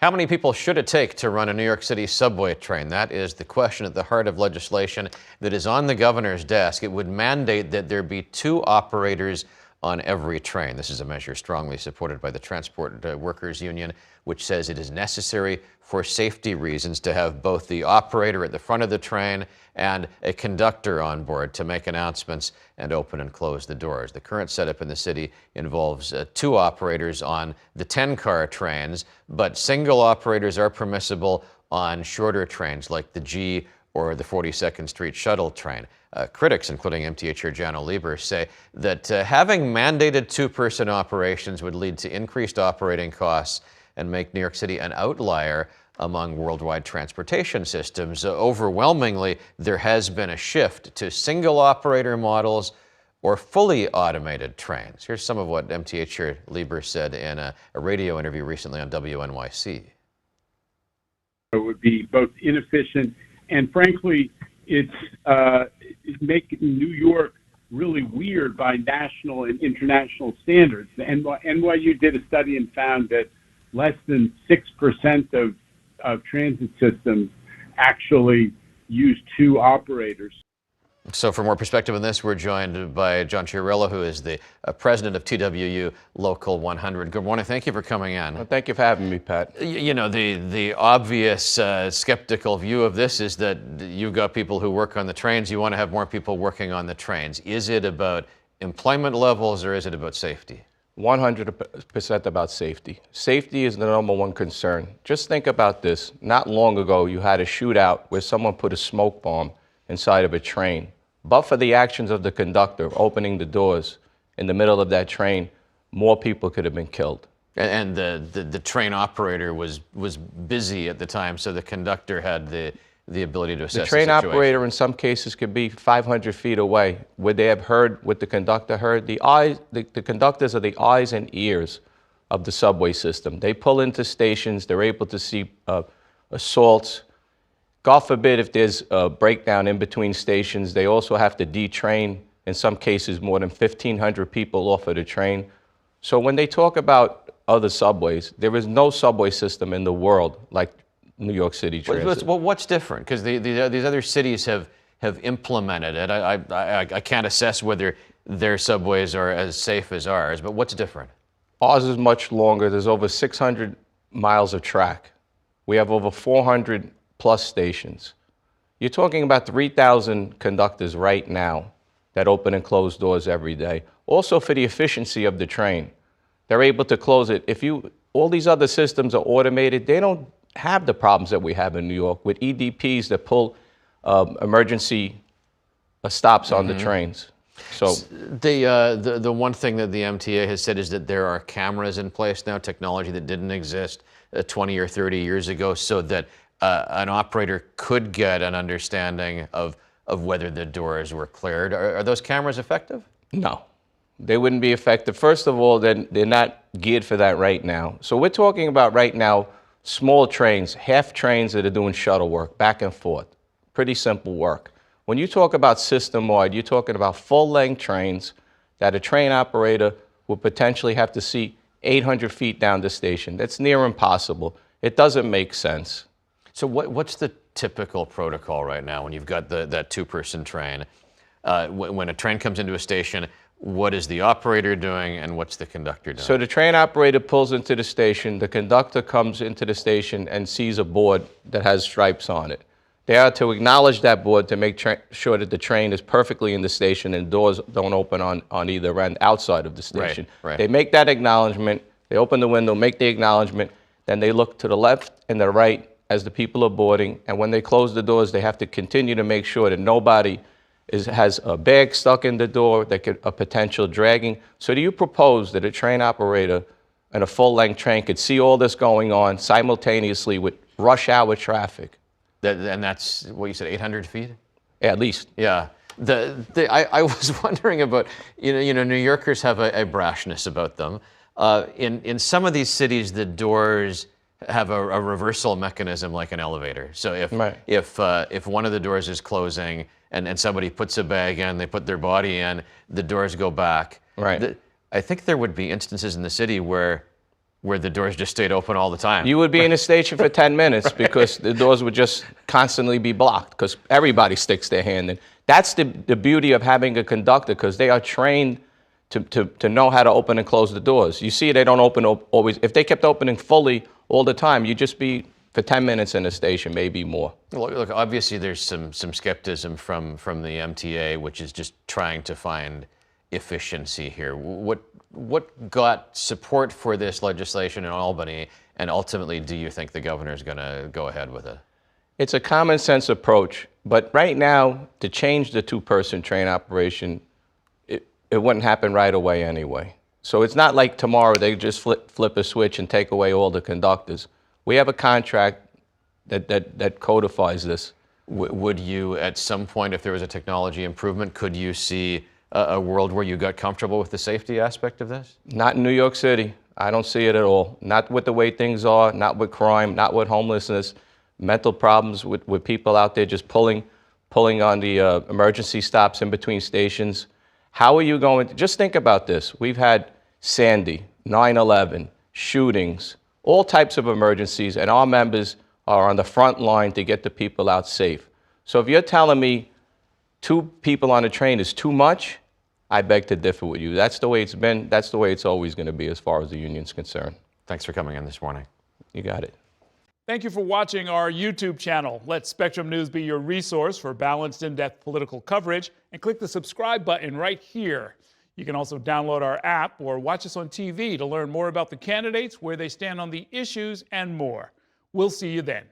How many people should it take to run a New York City subway train? That is the question at the heart of legislation that is on the governor's desk. It would mandate that there be 2 operators on every train. This is a measure strongly supported by the Transport Workers Union, which says it is necessary for safety reasons to have both the operator at the front of the train and a conductor on board to make announcements and open and close the doors. The current setup in the city involves 2 operators on the 10-car trains, but single operators are permissible on shorter trains like the G or the 42nd Street shuttle train. Critics, including MTA Chair Janno Lieber, say that having mandated 2-person operations would lead to increased operating costs and make New York City an outlier among worldwide transportation systems. Overwhelmingly, there has been a shift to single operator models or fully automated trains. Here's some of what MTA Chair Lieber said in a radio interview recently on WNYC. It would be both inefficient and, frankly, it's making New York really weird by national and international standards. NYU did a study and found that less than 6% of transit systems actually use 2 operators. So for more perspective on this, we're joined by John Chiarello, who is the president of TWU Local 100. Good morning. Thank you for coming in. Well, thank you for having me, Pat. You know, the obvious skeptical view of this is that you've got people who work on the trains. You want to have more people working on the trains. Is it about employment levels or is it about safety? 100% about safety. Safety is the #1 concern. Just think about this. Not long ago, you had a shootout where someone put a smoke bomb inside of a train. But for the actions of the conductor opening the doors in the middle of that train, more people could have been killed. And the train operator was busy at the time, so the conductor had the ability to assess the train situation. operator in some cases could be 500 feet away. Would they have heard what the conductor heard? The conductors are the eyes and ears of the subway system. They pull into stations, they're able to see assaults. God forbid if there's a breakdown in between stations, they also have to detrain, in some cases, more than 1,500 people off of the train. So when they talk about other subways, there is no subway system in the world like New York City Transit. Well, what's different? Because these other cities have implemented it. I can't assess whether their subways are as safe as ours, but what's different? Ours is much longer. There's over 600 miles of track. We have over 400 plus stations. You're talking about 3,000 conductors right now that open and close doors every day. Also for the efficiency of the train. They're able to close it. All these other systems are automated, they don't have the problems that we have in New York with EDPs that pull emergency stops on the trains. So the one thing that the MTA has said is that there are cameras in place now, technology that didn't exist 20 or 30 years ago, so that an operator could get an understanding of whether the doors were cleared. Are those cameras effective? No, they wouldn't be effective. First of all, they're not geared for that right now. So we're talking about right now small trains, half trains that are doing shuttle work, back and forth. Pretty simple work. When you talk about system-wide, you're talking about full-length trains that a train operator would potentially have to see 800 feet down the station. That's near impossible. It doesn't make sense. So what's the typical protocol right now when you've got that 2-person train? When a train comes into a station, what is the operator doing and what's the conductor doing? So the train operator pulls into the station, the conductor comes into the station and sees a board that has stripes on it. They are to acknowledge that board to make sure that the train is perfectly in the station and doors don't open on either end outside of the station. Right. They make that acknowledgement, they open the window, make the acknowledgement, then they look to the left and the right as the people are boarding, and when they close the doors, they have to continue to make sure that nobody has a bag stuck in the door, a potential dragging. So do you propose that a train operator in a full-length train could see all this going on simultaneously with rush hour traffic? And that's what you said, 800 feet? At least. Yeah. I was wondering about, you know, New Yorkers have a brashness about them. In some of these cities, the doors have a reversal mechanism like an elevator. So if one of the doors is closing and somebody puts a bag in, they put their body in, the doors go back. Right. I think there would be instances in the city where where the doors just stayed open all the time. You would be in a station for 10 minutes because the doors would just constantly be blocked because everybody sticks their hand in. That's the beauty of having a conductor, because they are trained to know how to open and close the doors. You see, they don't open always. If they kept opening fully all the time, you'd just be for 10 minutes in the station, maybe more. Look, obviously there's some skepticism from the MTA, which is just trying to find efficiency here. What got support for this legislation in Albany, and ultimately do you think the governor's going to go ahead with it? It's a common sense approach, but right now, to change the two-person train operation, it wouldn't happen right away anyway. So it's not like tomorrow they just flip a switch and take away all the conductors. We have a contract that codifies this. Would you, at some point, if there was a technology improvement, could you see a world where you got comfortable with the safety aspect of this? Not in New York City. I don't see it at all. Not with the way things are, not with crime, not with homelessness, mental problems with people out there just pulling on the emergency stops in between stations. How are you going to, just think about this. We've had Sandy, 9/11, shootings, all types of emergencies, and our members are on the front line to get the people out safe. So if you're telling me 2 people on a train is too much, I beg to differ with you. That's the way it's been. That's the way it's always going to be as far as the union's concerned. Thanks for coming in this morning. You got it. Thank you for watching our YouTube channel. Let Spectrum News be your resource for balanced, in-depth political coverage, and click the subscribe button right here. You can also download our app or watch us on TV to learn more about the candidates, where they stand on the issues, and more. We'll see you then.